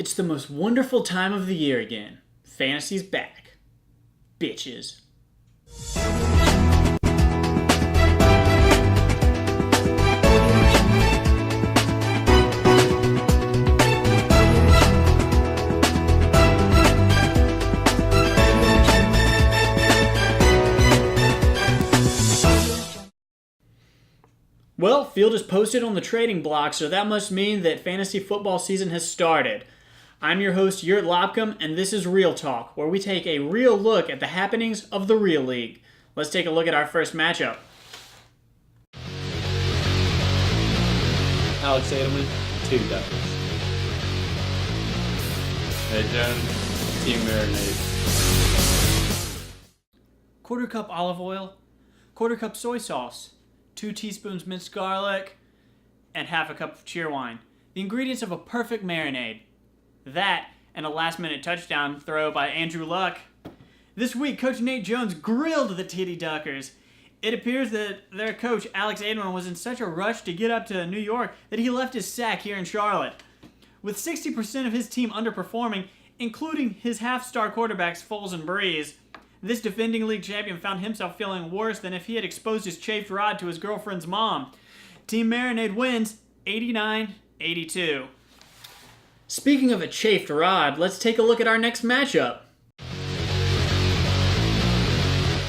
It's the most wonderful time of the year again. Fantasy's back. Bitches. Well, Field is posted on the trading block, so that must mean that fantasy football season has started. I'm your host, Yurt Lopcom, and this is Real Talk, where we take a real look at the happenings of the real league. Let's take a look at our first matchup. Alex Edelman, 2 Duckers. Hey Jones, Team Marinade. Quarter cup olive oil, quarter cup soy sauce, 2 teaspoons minced garlic, and half a cup of cheerwine. The ingredients of a perfect marinade. That and a last-minute touchdown throw by Andrew Luck. This week, Coach Nate Jones grilled the Titty Duckers. It appears that their coach, Alex Edelman, was in such a rush to get up to New York that he left his sack here in Charlotte. With 60% of his team underperforming, including his half-star quarterbacks Foles and Breeze, this defending league champion found himself feeling worse than if he had exposed his chafed rod to his girlfriend's mom. Team Marinade wins 89-82. Speaking of a chafed rod, let's take a look at our next matchup.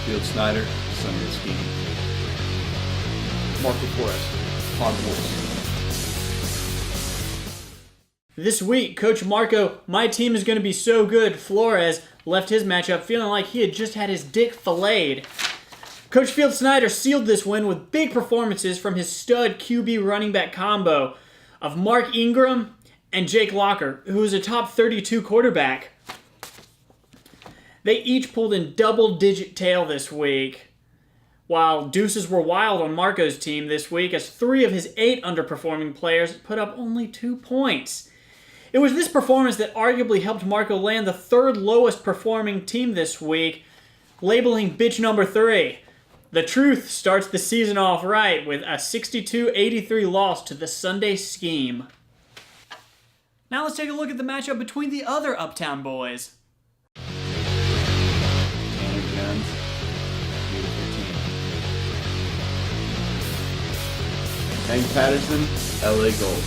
Field Snyder, Sunday Scheme. Marco Flores, Hogwarts. This week, Coach Marco, my team is going to be so good, Flores, left his matchup feeling like he had just had his dick filleted. Coach Field Snyder sealed this win with big performances from his stud QB running back combo of Mark Ingram and Jake Locker, who is a top 32 quarterback. They each pulled in double-digit tail this week, while deuces were wild on Marco's team this week as 3 of his 8 underperforming players put up only 2 points. It was this performance that arguably helped Marco land the 3rd lowest performing team this week, labeling bitch number 3. The Truth starts the season off right with a 62-83 loss to the Sunday Scheme. Now let's take a look at the matchup between the other Uptown boys. Tanner Jones, beautiful team. Hank Patterson, LA Gold.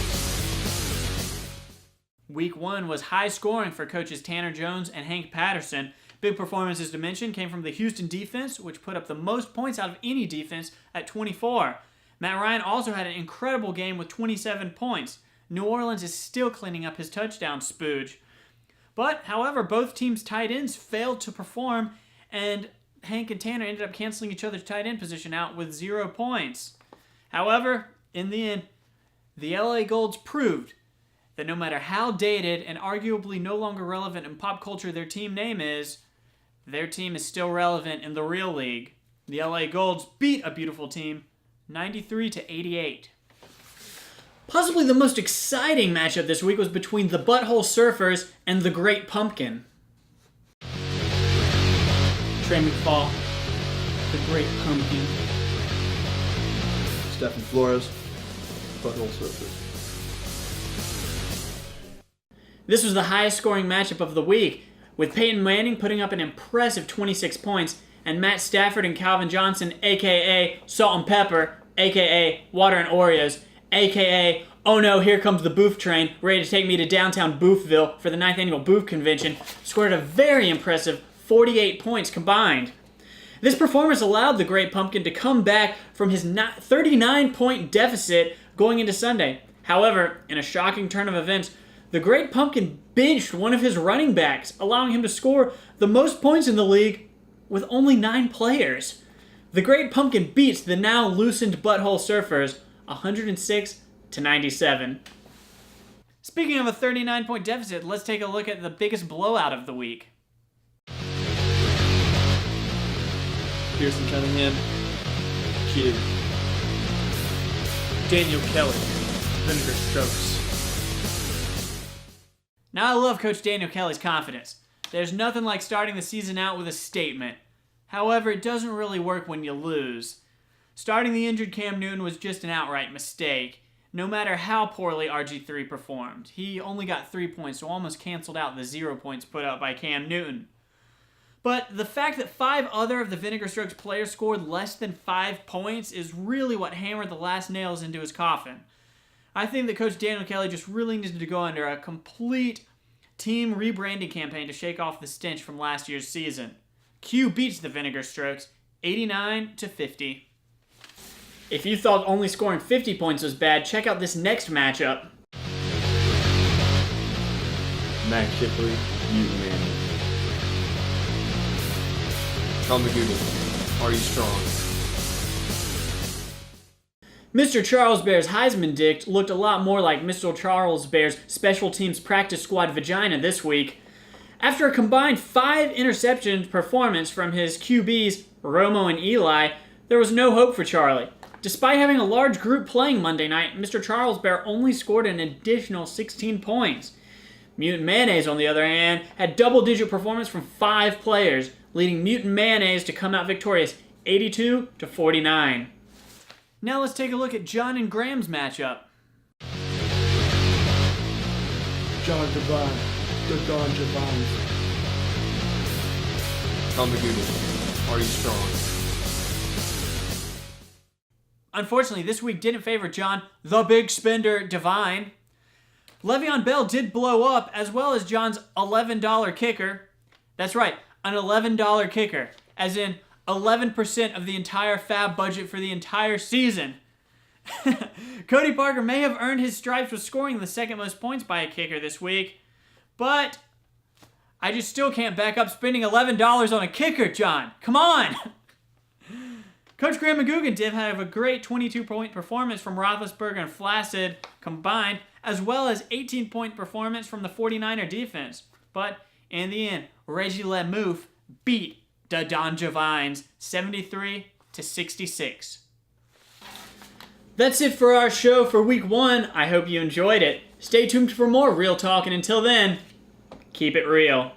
Week 1 was high scoring for coaches Tanner Jones and Hank Patterson. Big performances to mention came from the Houston defense, which put up the most points out of any defense at 24. Matt Ryan also had an incredible game with 27 points. New Orleans is still cleaning up his touchdown spooge. But, however, both teams' tight ends failed to perform, and Hank and Tanner ended up canceling each other's tight end position out with 0 points. However, in the end, the LA Golds proved that no matter how dated and arguably no longer relevant in pop culture their team name is, their team is still relevant in the real league. The LA Golds beat a beautiful team 93-88. Possibly the most exciting matchup this week was between the Butthole Surfers and the Great Pumpkin. Trey McFall, the Great Pumpkin. Stephen Flores, Butthole Surfers. This was the highest scoring matchup of the week, with Peyton Manning putting up an impressive 26 points and Matt Stafford and Calvin Johnson, a.k.a. Salt and Pepper, a.k.a. Water and Oreos, a.k.a. oh no, here comes the Boof train, ready to take me to downtown Boofville for the 9th annual Boof Convention, scored a very impressive 48 points combined. This performance allowed the Great Pumpkin to come back from his 39-point deficit going into Sunday. However, in a shocking turn of events, the Great Pumpkin benched one of his running backs, allowing him to score the most points in the league with only 9 players. The Great Pumpkin beats the now loosened Butthole Surfers 106-97. Speaking of a 39-point deficit, let's take a look at the biggest blowout of the week. Pearson Cunningham, Q. Daniel Kelly, Vinegar Strokes. Now I love Coach Daniel Kelly's confidence. There's nothing like starting the season out with a statement. However, it doesn't really work when you lose. Starting the injured Cam Newton was just an outright mistake. no matter how poorly RG3 performed. He only got 3 points, so almost canceled out the 0 points put up by Cam Newton. But the fact that 5 other of the Vinegar Strokes players scored less than 5 points is really what hammered the last nails into his coffin. I think that Coach Daniel Kelly just really needed to go under a complete team rebranding campaign to shake off the stench from last year's season. Q beats the Vinegar Strokes 89-50. If you thought only scoring 50 points was bad, check out this next matchup. Mac Shipley, Newton Manning. Tom McGoodle, are you strong? Mr. Charles Bear's Heisman Dick looked a lot more like Mr. Charles Bear's Special Teams Practice Squad Vagina this week. After a combined 5 interception performance from his QBs, Romo and Eli, there was no hope for Charlie. Despite having a large group playing Monday night, Mr. Charles Bear only scored an additional 16 points. Mutant Mayonnaise, on the other hand, had double-digit performance from 5 players, leading Mutant Mayonnaise to come out victorious 82-49. Now let's take a look at John and Graham's matchup. John Devine, the Don Javines. Tom McGoodle, are you strong? Unfortunately, this week didn't favor John, the big spender, Divine. Le'Veon Bell did blow up, as well as John's $11 kicker. That's right, an $11 kicker, as in 11% of the entire fab budget for the entire season. Cody Parker may have earned his stripes with scoring the second most points by a kicker this week, but I just still can't back up spending $11 on a kicker, John. Come on! Coach Graham McGugan did have a great 22-point performance from Roethlisberger and Flaccid combined, as well as 18-point performance from the 49er defense. But in the end, Reggie Lemouf beat the Don Javines 73-66. That's it for our show for week 1. I hope you enjoyed it. Stay tuned for more Real Talk, and until then, keep it real.